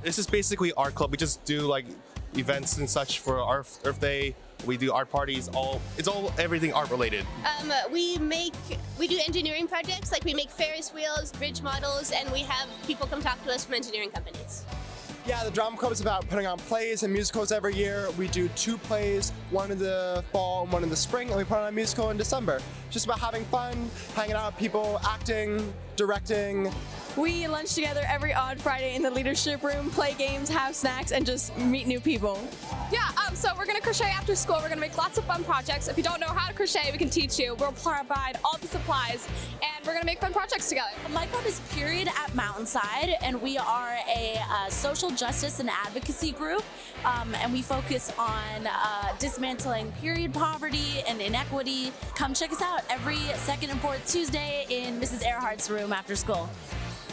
This is basically art club. We just do like events and such for our Earth Day. We do art parties. It's all everything art related. We do engineering projects, like we make Ferris wheels, bridge models, and we have people come talk to us from engineering companies. Yeah, the drama club is about putting on plays and musicals every year. We do 2 plays, one in the fall and one in the spring, and we put on a musical in December. Just about having fun, hanging out with people, acting, directing. We lunch together every odd Friday in the leadership room, play games, have snacks, and just meet new people. Yeah, so we're gonna crochet after school. We're gonna make lots of fun projects. If you don't know how to crochet, we can teach you. We'll provide all the supplies, and we're gonna make fun projects together. My club is Period at Mountainside, and we are a social justice and advocacy group, and we focus on dismantling period poverty and inequity. Come check us out every second and fourth Tuesday in Mrs. Earhart's room after school.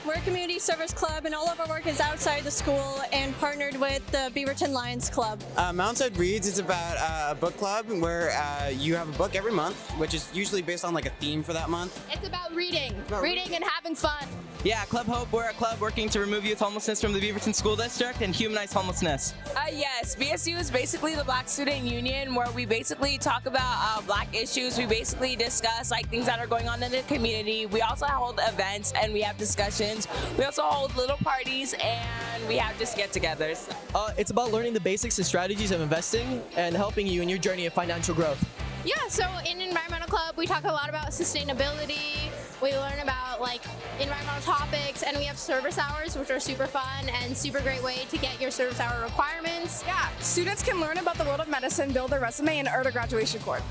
We're a community service club, and all of our work is outside the school and partnered with the Beaverton Lions Club. Mavs Read is about a book club where you have a book every month, which is usually based on like a theme for that month. It's about reading and having fun. Yeah, Club Hope, we're a club working to remove youth homelessness from the Beaverton School District and humanize homelessness. Yes, BSU is basically the Black Student Union, where we basically talk about Black issues. We basically discuss like things that are going on in the community. We also hold events and we have discussions. We also hold little parties and we have just get-togethers. It's about learning the basics and strategies of investing and helping you in your journey of financial growth. Yeah, so in Environmental Club, we talk a lot about sustainability. We learn about like environmental topics, and we have service hours, which are super fun and super great way to get your service hour requirements. Yeah, students can learn about the world of medicine, build their resume, and earn a graduation course.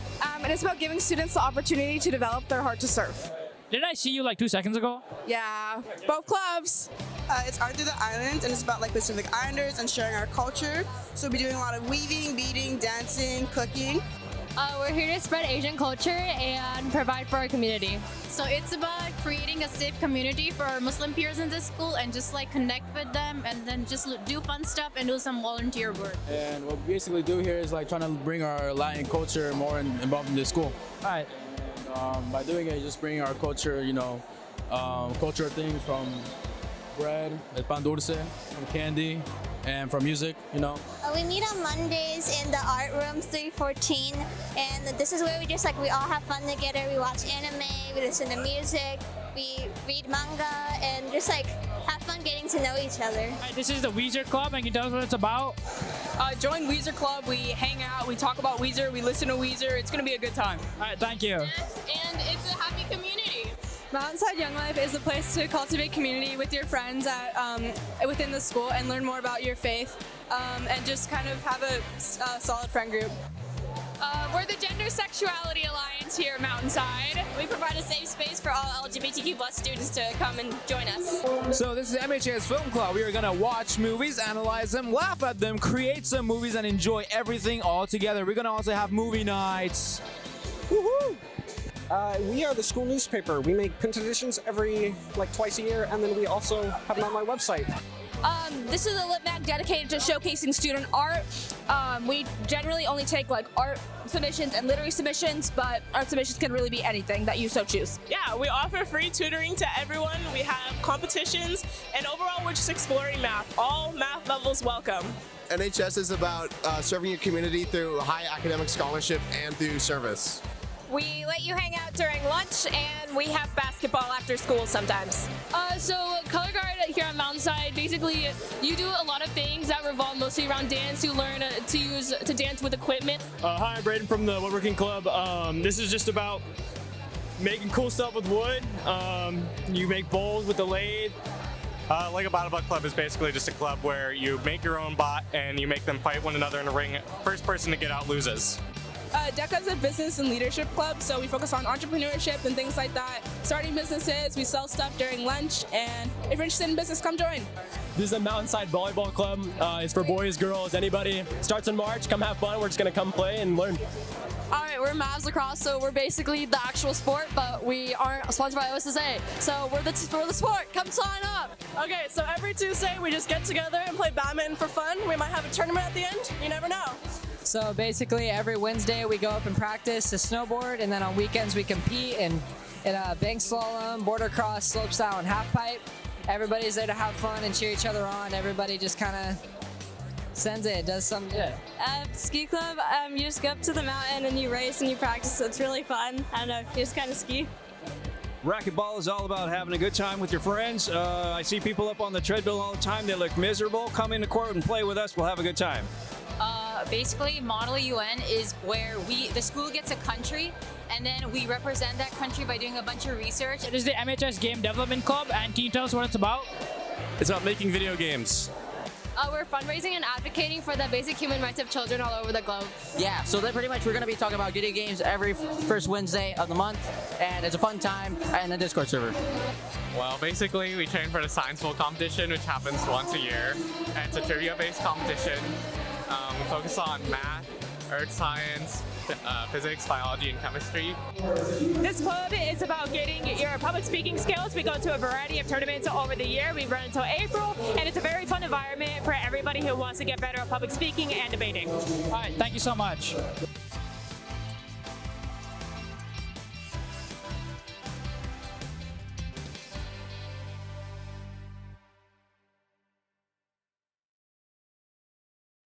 And it's about giving students the opportunity to develop their heart to serve. Didn't I see you like 2 seconds ago? Yeah, both clubs. It's Art Through the Islands, and it's about like Pacific Islanders and sharing our culture. So we'll be doing a lot of weaving, beading, dancing, cooking. We're here to spread Asian culture and provide for our community. So it's about creating a safe community for our Muslim peers in this school and just like connect with them and then just do fun stuff and do some volunteer work. And what we basically do here is like trying to bring our Latin culture more involved in the school. All right. And, by doing it, just bringing our culture, cultural things from bread, el pan dulce, from candy, and from music, We meet on Mondays in the art room 314, and this is where we all have fun together. We watch anime, we listen to music, we read manga, and just like have fun getting to know each other. All right, this is the Weezer Club, and can you tell us what it's about? Join Weezer Club. We hang out, we talk about Weezer, we listen to Weezer. It's gonna be a good time. All right, thank you. And it's a happy community. Mountainside Younglife is a place to cultivate community with your friends within the school and learn more about your faith and just kind of have a solid friend group. We're the Gender Sexuality Alliance here at Mountainside. We provide a safe space for all LGBTQ+ students to come and join us. So this is MHS Film Club. We are gonna watch movies, analyze them, laugh at them, create some movies, and enjoy everything all together. We're gonna also have movie nights. Woohoo! We are the school newspaper. We make print editions every twice a year, and then we also have an online website. This is a LitMag dedicated to showcasing student art. We generally only take art submissions and literary submissions, but art submissions can really be anything that you so choose. Yeah, we offer free tutoring to everyone. We have competitions, and overall we're just exploring math. All math levels welcome. NHS is about serving your community through high academic scholarship and through service. We let you hang out during lunch, and we have basketball after school sometimes. So Color Guard here on Mountainside, basically you do a lot of things that revolve mostly around dance. You learn to dance with equipment. Hi, I'm Braden from the Woodworking Club. This is just about making cool stuff with wood. You make bowls with the lathe. Like a Battlebot Club is basically just a club where you make your own bot and you make them fight one another in a ring. First person to get out loses. DECA is a business and leadership club, so we focus on entrepreneurship and things like that. Starting businesses, we sell stuff during lunch, and if you're interested in business, come join. This is a Mountainside Volleyball Club. It's for boys, girls, anybody. Starts in March. Come have fun. We're just going to come play and learn. All right, we're Mavs Lacrosse, so we're basically the actual sport, but we aren't sponsored by OSSA. So we're the sport. Come sign up. Okay, so every Tuesday we just get together and play badminton for fun. We might have a tournament at the end. You never know. So basically every Wednesday we go up and practice to snowboard, and then on weekends we compete in bank slalom, border cross, slopestyle, and half pipe. everybody's there to have fun and cheer each other on. Everybody just kind of sends it, does some. Yeah. Ski club, you just go up to the mountain and you race and you practice, so it's really fun. I don't know, you just kind of ski. Racquetball is all about having a good time with your friends. I see people up on the treadmill all the time. They look miserable. Come in the court and play with us. We'll have a good time. Basically, Model UN is where the school gets a country, and then we represent that country by doing a bunch of research. It is the MHS Game Development Club, and can you tell us what it's about? It's about making video games. We're fundraising and advocating for the basic human rights of children all over the globe. Yeah, so then pretty much we're going to be talking about video games every first Wednesday of the month, and it's a fun time in the Discord server. Well, basically, we train for the Science Bowl competition, which happens once a year, and it's a trivia-based competition. We focus on math, earth science, physics, biology, and chemistry. This club is about getting your public speaking skills. We go to a variety of tournaments over the year. We run until April, and it's a very fun environment for everybody who wants to get better at public speaking and debating. All right, thank you so much.